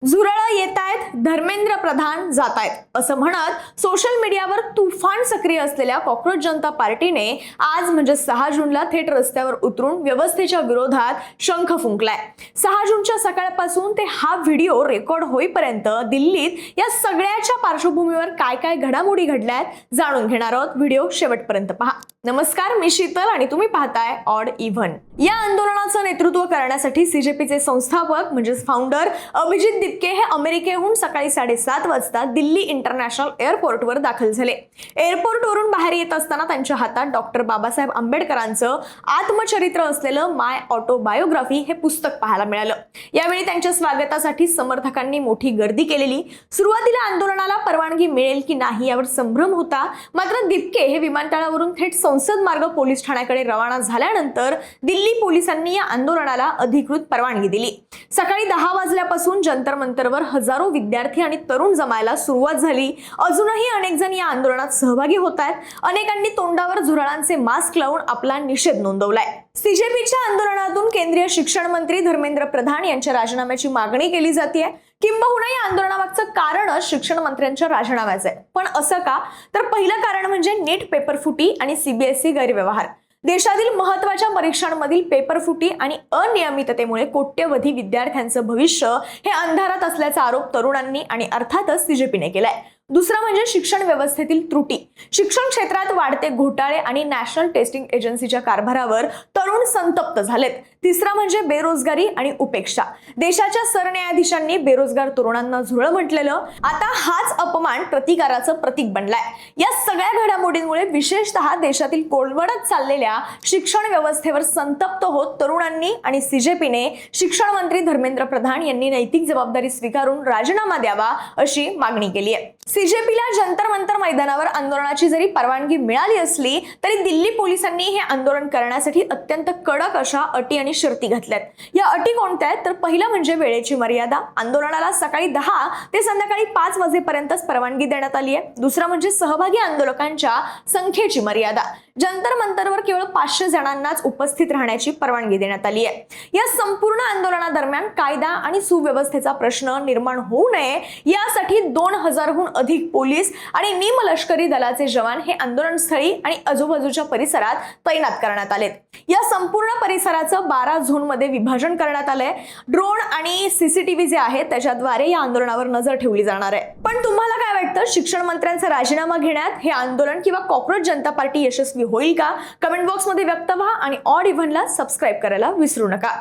झुरळं येतायत, धर्मेंद्र प्रधान जातायत असं म्हणत सोशल मीडियावर तुफान सक्रिय असलेल्या कॉक्रोच जनता पार्टीने आज म्हणजे 6 जूनला थेट रस्त्यावर उतरून व्यवस्थेच्या विरोधात शंख फुंकलाय। 6 जूनच्या सकाळपासून ते हा व्हिडिओ रेकॉर्ड होईपर्यंत दिल्लीत या सगळ्याच्या पार्श्वभूमीवर काय काय घडामोडी घडल्यात जाणून घेणार आहोत। व्हिडिओ शेवटपर्यंत पहा। नमस्कार, मी शीतल आणि तुम्ही पाहताय ऑड इव्हन। या आंदोलनाचं नेतृत्व करण्यासाठी सीजेपीचे संस्थापक म्हणजे फाउंडर अभिजित दिपके हे अमेरिकेहून सकाळी 7:30 वाजता दिल्ली इंटरनॅशनल एअरपोर्टवर दाखल झाले। एअरपोर्टवरून बाहेर येत असताना त्यांच्या हातात डॉक्टर बाबासाहेब आंबेडकरांचं आत्मचरित्र असलेलं माय ऑटोबायोग्राफी हे पुस्तक पाहायला मिळालं। यावेळी त्यांच्या स्वागतासाठी समर्थकांनी मोठी गर्दी केलेली। सुरुवातीला आंदोलनाला परवानगी मिळेल की नाही यावर संभ्रम होता, मात्र दिपके हे विमानतळावरून थेट संसद मार्ग पोलीस ठाण्याकडे रवाना झाल्यानंतर दिल्ली पोलिसांनी या आंदोलनाला अधिकृत परवानगी दिली। सकाळी 10 वाजल्यापासून जंतर मंतरवर हजारो विद्यार्थी आणि तरुण जमायला सुरुवात झाली। अजूनही अनेक जण या आंदोलनात सहभागी होत आहेत। अनेकांनी तोंडावर झुरळांचे मास्क लावून आपला निषेध नोंदवलाय। सीजेपीच्या आंदोलनातून केंद्रीय शिक्षण मंत्री धर्मेंद्र प्रधान यांच्या राजीनाम्याची मागणी केली जाते। किंबहुना या आंदोलनामागचं कारणच शिक्षण मंत्र्यांच्या राजीनाम्याचं आहे। पण असं का? तर पहिलं कारण म्हणजे नीट पेपरफुटी आणि सीबीएसई गैरव्यवहार। देशातील महत्त्वाच्या परीक्षांमधील पेपरफुटी आणि अनियमिततेमुळे कोट्यवधी विद्यार्थ्यांचं भविष्य हे अंधारात असल्याचा आरोप तरुणांनी आणि अर्थातच सीजेपीने केलाय। दुसरं म्हणजे शिक्षण व्यवस्थेतील त्रुटी। शिक्षण क्षेत्रात वाढते घोटाळे आणि नॅशनल टेस्टिंग एजन्सीच्या कारभारावर तरुण संतप्त झालेत। तिसरं म्हणजे बेरोजगारी आणि उपेक्षा। देशाच्या सरन्यायाधीशांनी बेरोजगार तरुणांना झुरळ म्हटलेलं आता हाच अपमान प्रतिकाराचं प्रतीक बनलाय। या सगळ्या घडामोडींमुळे विशेषतः देशातील कोलमडत चाललेल्या शिक्षण व्यवस्थेवर संतप्त होत तरुणांनी आणि सीजेपीने शिक्षण मंत्री धर्मेंद्र प्रधान यांनी नैतिक जबाबदारी स्वीकारून राजीनामा द्यावा अशी मागणी केली आहे। सीजेपीला जंतर मंतर मैदानावर आंदोलनाची जरी परवानगी मिळाली असली तरी दिल्ली पोलिसांनी हे आंदोलन करण्यासाठी अत्यंत कडक अशा अटी आणि शर्ती घातल्यात। या अटी कोणत्या आहेत? तर पहिला म्हणजे वेळेची मर्यादा। आंदोलनाला सकाळी 10 ते संध्याकाळी 5 वाजेपर्यंतच परवानगी देण्यात आली आहे। दुसरा म्हणजे सहभागी आंदोलकांच्या संख्येची मर्यादा। जंतर मंतरवर केवळ 500 जणांनाच उपस्थित राहण्याची परवानगी देण्यात आली आहे। या संपूर्ण आंदोलनादरम्यान कायदा आणि सुव्यवस्थेचा प्रश्न निर्माण होऊ नये यासाठी 2000हून अधिक पोलीस आणि निमलष्करी दलाचे जवान हे आंदोलनस्थळी आणि आजूबाजूच्या परिसरात तैनात करण्यात आलेत। या संपूर्ण परिसराचं 12 झोनमध्ये विभाजन करण्यात आलंय। ड्रोन आणि सीसीटीव्ही जे आहेत त्याच्याद्वारे या आंदोलनावर नजर ठेवली जाणार आहे। पण तुम्हाला काय वाटतं, शिक्षण मंत्र्यांचा राजीनामा घेण्यात हे आंदोलन किंवा कॉक्रोच जनता पार्टी यशस्वी होईल का? कमेंट बॉक्समध्ये व्यक्त व्हा आणि ऑड इव्हनला सबस्क्राईब करायला विसरू नका।